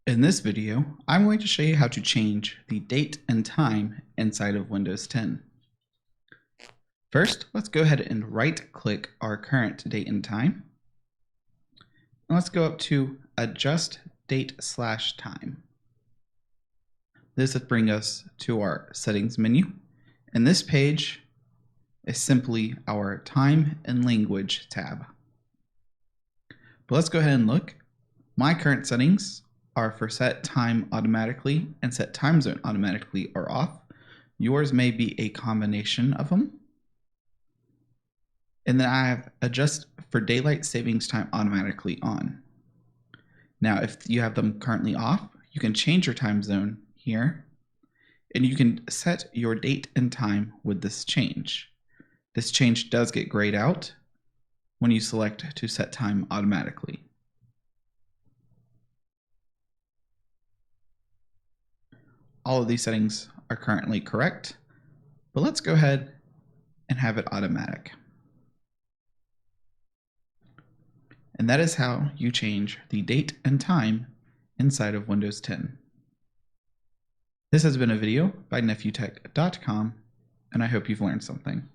In this video, I'm going to show you how to change the date and time inside of Windows 10. First, let's go ahead and right-click our current date and time. And let's go up to Adjust Date/Time. This will bring us to our Settings menu. And this page is simply our Time and Language tab. But let's go ahead and look. My current settings are for set time automatically and set time zone automatically are off. Yours may be a combination of them. And then I have adjust for daylight savings time automatically on. Now, if you have them currently off, you can change your time zone here and you can set your date and time with this change. This change does get grayed out when you select to set time automatically. All of these settings are currently correct, but let's go ahead and have it automatic. And that is how you change the date and time inside of Windows 10. This has been a video by nephew.tech.com, and I hope you've learned something.